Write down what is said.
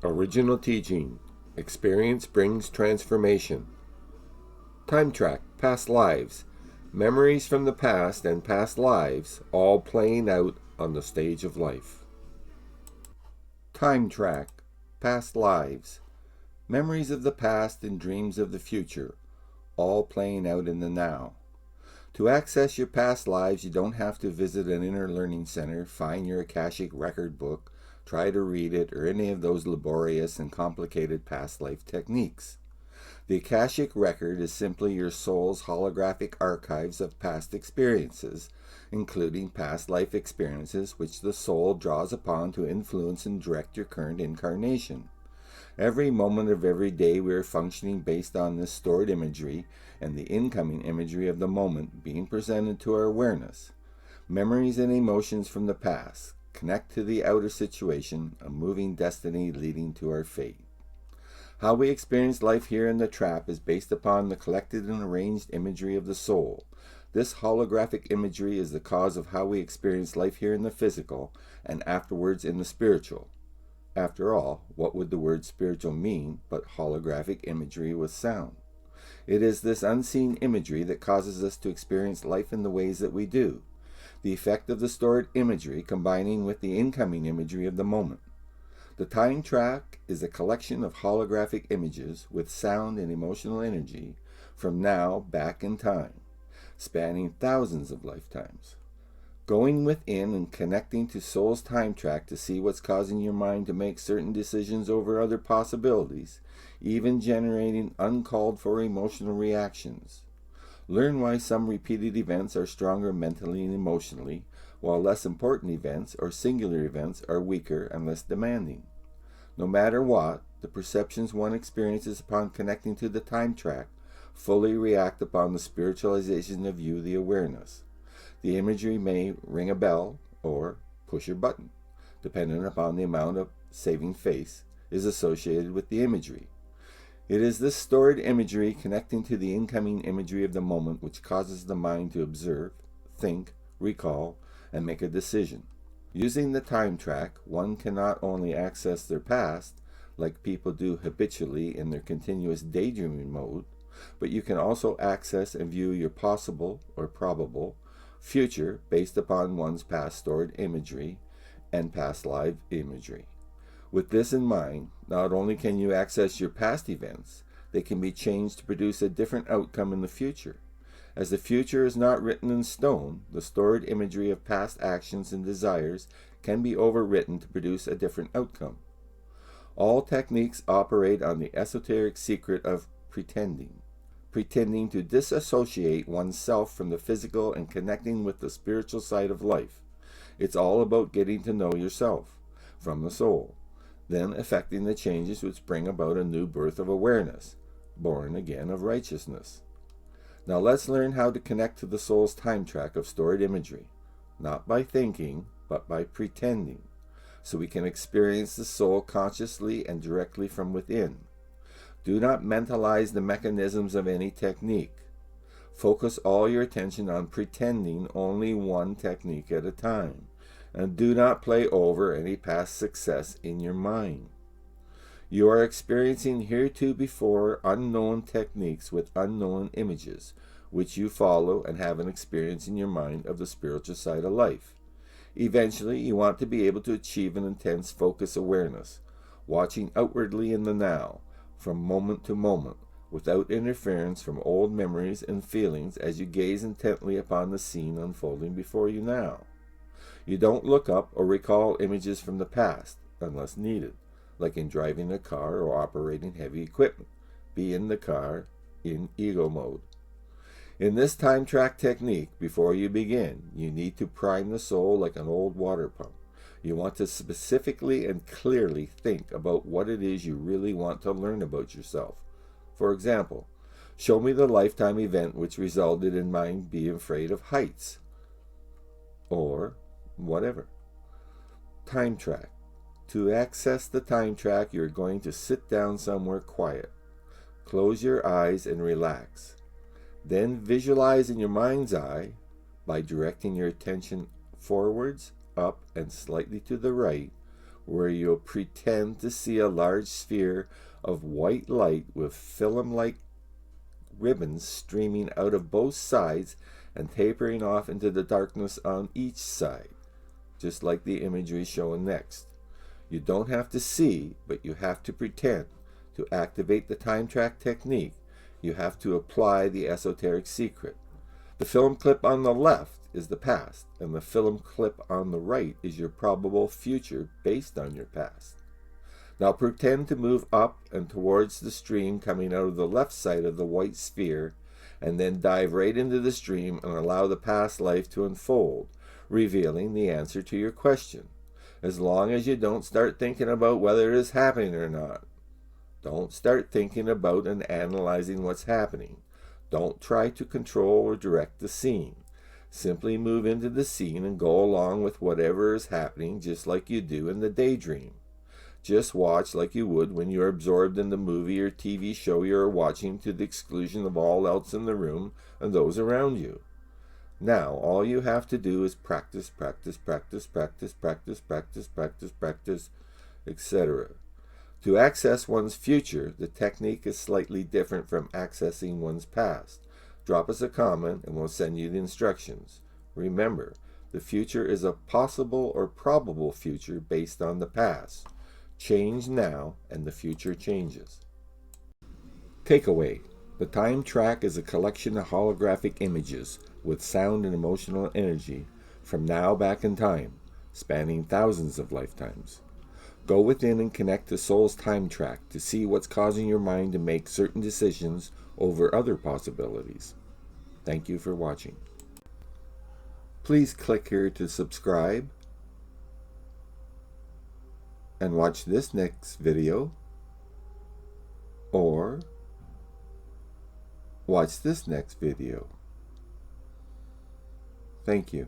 Original teaching. Experience brings transformation. Time track, past lives. Memories from the past and past lives, all playing out on the stage of life. Time track, past lives. Memories of the past and dreams of the future, all playing out in the now. To access your past lives, you don't have to visit an inner learning center, find your Akashic record book, try to read it, or any of those laborious and complicated past life techniques. The Akashic record is simply your soul's holographic archives of past experiences, including past life experiences which the soul draws upon to influence and direct your current incarnation. Every moment of every day we are functioning based on this stored imagery and the incoming imagery of the moment being presented to our awareness. Memories and emotions from the past connect to the outer situation, a moving destiny leading to our fate. How we experience life here in the trap is based upon the collected and arranged imagery of the soul. This holographic imagery is the cause of how we experience life here in the physical and afterwards in the spiritual. After all, what would the word spiritual mean but holographic imagery with sound? It is this unseen imagery that causes us to experience life in the ways that we do. The effect of the stored imagery combining with the incoming imagery of the moment. The time track is a collection of holographic images with sound and emotional energy from now back in time, spanning thousands of lifetimes. Going within and connecting to soul's time track to see what's causing your mind to make certain decisions over other possibilities, even generating uncalled for emotional reactions. Learn why some repeated events are stronger mentally and emotionally, while less important events or singular events are weaker and less demanding. No matter what, the perceptions one experiences upon connecting to the time track fully react upon the spiritualization of you, the awareness. The imagery may ring a bell or push a button, depending upon the amount of saving face is associated with the imagery. It is this stored imagery connecting to the incoming imagery of the moment which causes the mind to observe, think, recall, and make a decision. Using the time track, one can not only access their past, like people do habitually in their continuous daydreaming mode, but you can also access and view your possible or probable future based upon one's past stored imagery and past live imagery. With this in mind, not only can you access your past events, they can be changed to produce a different outcome in the future. As the future is not written in stone, the stored imagery of past actions and desires can be overwritten to produce a different outcome. All techniques operate on the esoteric secret of pretending to disassociate oneself from the physical and connecting with the spiritual side of life. It's all about getting to know yourself from the soul, then effecting the changes which bring about a new birth of awareness, born again of righteousness. Now let's learn how to connect to the soul's time track of stored imagery, not by thinking, but by pretending, so we can experience the soul consciously and directly from within. Do not mentalize the mechanisms of any technique. Focus all your attention on pretending only one technique at a time, and do not play over any past success in your mind. You are experiencing heretofore unknown techniques with unknown images, which you follow and have an experience in your mind of the spiritual side of life. Eventually, you want to be able to achieve an intense focus awareness, watching outwardly in the now, from moment to moment, without interference from old memories and feelings as you gaze intently upon the scene unfolding before you now. You don't look up or recall images from the past, unless needed, like in driving a car or operating heavy equipment. Be in the car, in ego mode. In this time track technique, before you begin, you need to prime the soul like an old water pump. You want to specifically and clearly think about what it is you really want to learn about yourself. For example, show me the lifetime event which resulted in my being afraid of heights. Or whatever. Time track. To access the time track, you're going to sit down somewhere quiet. Close your eyes and relax. Then visualize in your mind's eye, by directing your attention forwards, up, and slightly to the right, where you'll pretend to see a large sphere of white light with film-like ribbons streaming out of both sides and tapering off into the darkness on each side, just like the imagery shown next. You don't have to see, but you have to pretend. To activate the time track technique, you have to apply the esoteric secret. The film clip on the left is the past, and the film clip on the right is your probable future based on your past. Now pretend to move up and towards the stream coming out of the left side of the white sphere, and then dive right into the stream and allow the past life to unfold, revealing the answer to your question, as long as you don't start thinking about whether it is happening or not. Don't start thinking about and analyzing what's happening. Don't try to control or direct the scene. Simply move into the scene and go along with whatever is happening, just like you do in the daydream. Just watch like you would when you're absorbed in the movie or TV show you're watching, to the exclusion of all else in the room and those around you. Now, all you have to do is practice, practice, practice, practice, practice, practice, practice, practice, etc. To access one's future, the technique is slightly different from accessing one's past. Drop us a comment and we'll send you the instructions. Remember, the future is a possible or probable future based on the past. Change now and the future changes. Takeaway: the time track is a collection of holographic images with sound and emotional energy from now back in time, spanning thousands of lifetimes. Go within and connect to Soul's time track to see what's causing your mind to make certain decisions over other possibilities. Thank you for watching. Please click here to subscribe and watch this next video, or watch this next video. Thank you.